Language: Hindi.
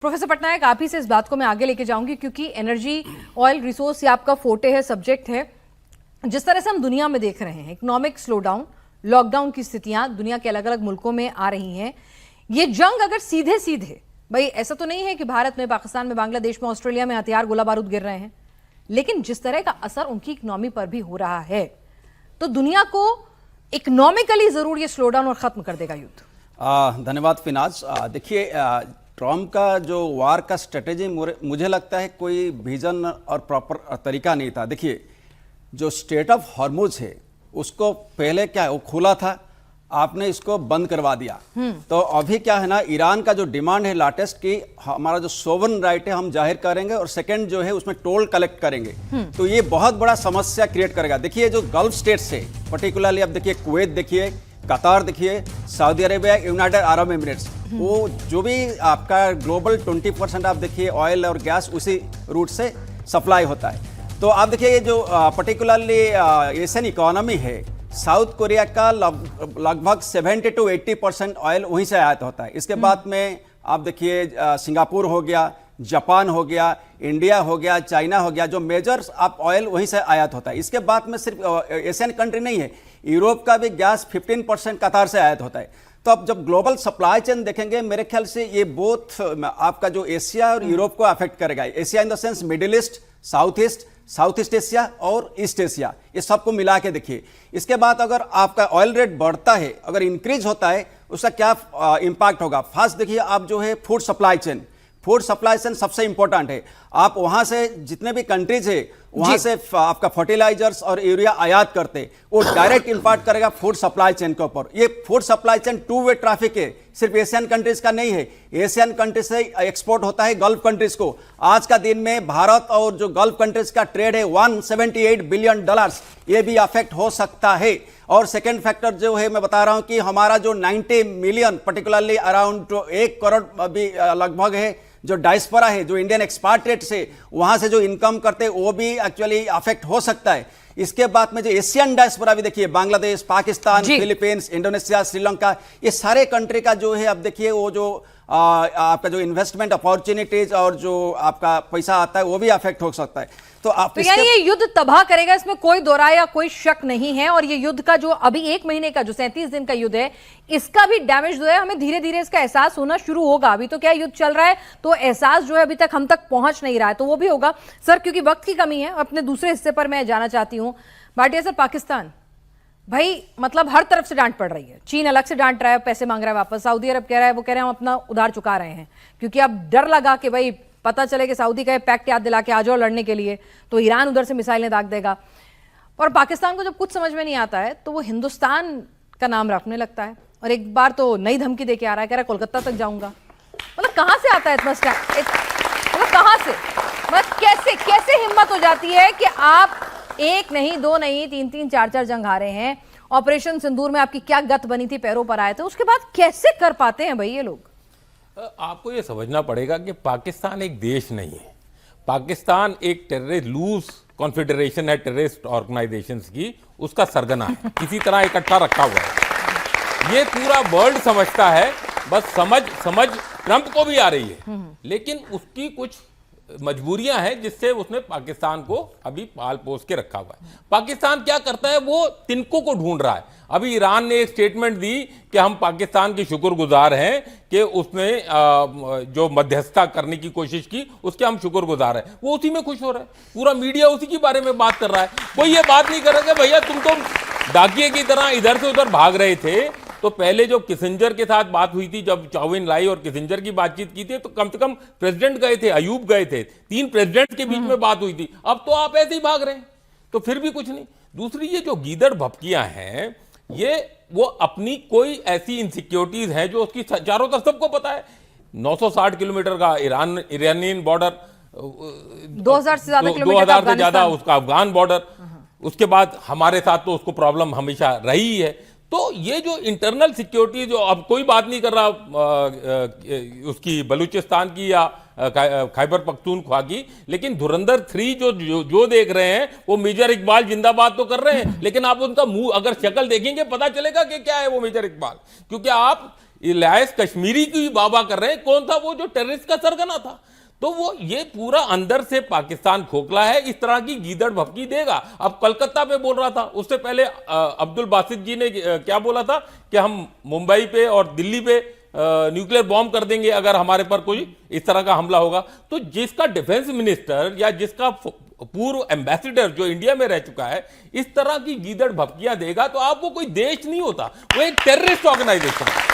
प्रोफेसर पटनायक, आप ही से इस बात को मैं आगे लेके जाऊंगी क्योंकि एनर्जी ऑयल रिसोर्स ये आपका फोटे है, सब्जेक्ट है। जिस तरह से हम दुनिया में देख रहे हैं, इकोनॉमिक स्लोडाउन, लॉकडाउन की स्थितियां दुनिया के अलग अलग मुल्कों में आ रही हैं। ये जंग अगर सीधे सीधे, भाई ऐसा तो नहीं है कि भारत में, पाकिस्तान में, बांग्लादेश में, ऑस्ट्रेलिया में हथियार गोला बारूद गिर रहे हैं, लेकिन जिस तरह का असर उनकी इकोनॉमी पर भी हो रहा है, तो दुनिया को इकोनॉमिकली जरूर ये स्लोडाउन और खत्म कर देगा युद्ध। धन्यवाद फिनाज। देखिए, ट्रम्प का जो वार का स्ट्रेटेजी मुझे लगता है कोई विजन और प्रॉपर तरीका नहीं था। देखिए, जो स्ट्रेट ऑफ हॉर्मुज है उसको पहले क्या है, वो खुला था, आपने इसको बंद करवा दिया। तो अभी क्या है ना, ईरान का जो डिमांड है लेटेस्ट की, हमारा जो सोवरेन राइट है हम जाहिर करेंगे और सेकंड जो है उसमें टोल कलेक्ट करेंगे। तो ये बहुत बड़ा समस्या क्रिएट करेगा। देखिए, जो गल्फ स्टेट्स है पर्टिकुलरली, अब देखिए कुवैत, देखिए कतार, देखिए Saudi Arabia, United Arab Emirates, वो जो भी आपका ग्लोबल 20% आप देखिए ऑयल और गैस उसी रूट से सप्लाई होता है। तो आप देखिए, ये जो पर्टिकुलरली एशियन इकोनॉमी है, साउथ कोरिया का लगभग 70 to 80% ऑयल वहीं से आयात होता है। इसके बाद में आप देखिए सिंगापुर हो गया, जापान हो गया, इंडिया हो गया, चाइना हो गया, जो मेजर आप ऑयल वहीं से आयात होता है। इसके बाद में सिर्फ एशियन कंट्री नहीं है, यूरोप का भी गैस 15% कतार से आयात होता है। तो अब जब ग्लोबल सप्लाई चेन देखेंगे, मेरे ख्याल से ये बोथ आपका जो एशिया और यूरोप को अफेक्ट करेगा। Asia in the sense middle east, south east Asia और ईस्ट एशिया, ये सबको मिला के देखिए। इसके बाद अगर आपका ऑयल रेट बढ़ता है, अगर इंक्रीज होता है, उसका क्या इंपैक्ट होगा। फर्स्ट देखिए, आप जो है फूड सप्लाई चेन सबसे इंपॉर्टेंट है। आप वहां से जितने भी कंट्रीज है वहां से आपका फर्टिलाइजर्स और यूरिया आयात करते, वो डायरेक्ट इंपैक्ट करेगा फूड सप्लाई चेन के ऊपर। ये food supply chain two way traffic है, सिर्फ एशियन कंट्रीज का नहीं है। एशियन कंट्रीज से एक्सपोर्ट होता है गल्फ कंट्रीज को। आज का दिन में भारत और जो गल्फ कंट्रीज का ट्रेड है $178 बिलियन, ये भी अफेक्ट हो सकता है। और सेकेंड फैक्टर जो है, मैं बता रहा हूं कि हमारा जो 90 मिलियन पर्टिकुलरली अराउंड 1 करोड़ अभी लगभग है जो डायस्पोरा है, जो इंडियन एक्सपार्ट्रेट से वहां से जो इनकम करते हैं, वो भी एक्चुअली अफेक्ट हो सकता है। इसके बाद में जो एशियन डायस्पोरा भी देखिए, बांग्लादेश, पाकिस्तान, फिलीपींस, इंडोनेशिया, श्रीलंका, ये सारे कंट्री का जो है, अब देखिए वो जो आपका जो इन्वेस्टमेंट अपॉर्चुनिटीज और जो आपका पैसा आता है वो भी अफेक्ट हो सकता है। तो यानी ये युद्ध तबाह करेगा, इसमें कोई दो राय या कोई शक नहीं है। और ये युद्ध का जो अभी 1 महीने का जो 37 दिन का युद्ध है, इसका भी डैमेज जो है हमें धीरे धीरे इसका एहसास होना शुरू होगा। अभी तो क्या युद्ध चल रहा है, तो एहसास जो है अभी तक हम तक पहुंच नहीं रहा है, तो वो भी होगा। सर, क्योंकि वक्त की कमी है, अपने दूसरे हिस्से पर मैं जाना चाहती हूँ। भाटिया सर, पाकिस्तान भाई मतलब हर तरफ से डांट पड़ रही है। चीन अलग से डांट रहा है, पैसे मांग रहा है वापस। सऊदी अरब कह रहा है, वो कह रहे हैं हम अपना उधार चुका रहे हैं, क्योंकि अब डर लगा कि भाई पता चले कि सऊदी का पैक्ट याद दिला के आ जाओ लड़ने के लिए, तो ईरान उधर से मिसाइलें दाग देगा। और पाकिस्तान को जब कुछ समझ में नहीं आता है तो वो हिंदुस्तान का नाम रखने लगता है, और एक बार तो नई धमकी दे के आ रहा है, कह रहा है कोलकाता तक जाऊंगा। मतलब कहां से आता है इतना मतलब कहां से, मतलब कैसे हिम्मत हो जाती है कि आप 1 नहीं 2 नहीं 3 4 जंग हारे हैं। ऑपरेशन सिंदूर में आपकी क्या गत बनी थी, पैरों पर आए थे, उसके बाद कैसे कर पाते हैं भाई ये लोग। आपको ये समझना पड़ेगा कि पाकिस्तान एक देश नहीं है। पाकिस्तान एक टेररिस्ट लूज कॉन्फेडरेशन है टेररिस्ट ऑर्गेनाइजेशंस की, उसका सरगना है, किसी तरह इकट्ठा रखा हुआ है। ये पूरा वर्ल्ड समझता है, बस समझ ट्रंप को भी आ रही है, लेकिन उसकी कुछ मजबूरियां हैं जिससे उसने पाकिस्तान को अभी पाल पोस के रखा हुआ है। पाकिस्तान क्या करता है, वो तिनकों को ढूंढ रहा है। अभी ईरान ने एक स्टेटमेंट दी कि हम पाकिस्तान के शुक्रगुजार हैं कि उसने जो मध्यस्थता करने की कोशिश की, उसके हम शुक्रगुजार हैं। वो उसी में खुश हो रहा है, पूरा मीडिया उसी के बारे में बात कर रहा है। कोई ये बात नहीं कर रहा कि भैया तुम तो डाकिये की तरह इधर से उधर भाग रहे थे। तो पहले जो किसिंजर के साथ बात हुई थी, जब चाउविन लाई और किसिंजर की बातचीत की थी, तो कम से कम प्रेसिडेंट गए थे, अयूब गए थे, 3 प्रेसिडेंट के बीच में बात हुई थी। अब तो आप ऐसे ही भाग रहे हैं, तो फिर भी कुछ नहीं। दूसरी, ये जो गीदड़ भपकियां हैं, ये वो अपनी कोई ऐसी इनसिक्योरिटीज हैं जो उसकी चारों तरफ सबको पता है। 960 किलोमीटर का ईरानियन बॉर्डर, 2000 से ज्यादा उसका अफगान बॉर्डर, उसके बाद हमारे साथ तो उसको प्रॉब्लम हमेशा रही है। तो ये जो इंटरनल सिक्योरिटी, जो अब कोई बात नहीं कर रहा उसकी बलूचिस्तान की या खैबर पख्तूनख्वा की, लेकिन धुरंधर 3 जो देख रहे हैं वो मेजर इकबाल जिंदाबाद तो कर रहे हैं, लेकिन आप उनका मुंह अगर शक्ल देखेंगे पता चलेगा कि क्या है वो मेजर इकबाल। क्योंकि आप इलियास कश्मीरी की बाबा कर रहे हैं। कौन था वो जो टेररिस्ट का सरगना था? तो वो ये पूरा अंदर से पाकिस्तान खोखला है, इस तरह की गीदड़ भपकी देगा। अब कलकत्ता पे बोल रहा था, उससे पहले अब्दुल बासित जी ने क्या बोला था कि हम मुंबई पे और दिल्ली पे न्यूक्लियर बॉम्ब कर देंगे अगर हमारे पर कोई इस तरह का हमला होगा। तो जिसका डिफेंस मिनिस्टर या जिसका पूर्व एम्बेसडर जो इंडिया में रह चुका है इस तरह की गीदड़ भपकियां देगा, तो आप वो कोई देश नहीं होता, वो एक टेररिस्ट ऑर्गेनाइजेशन है।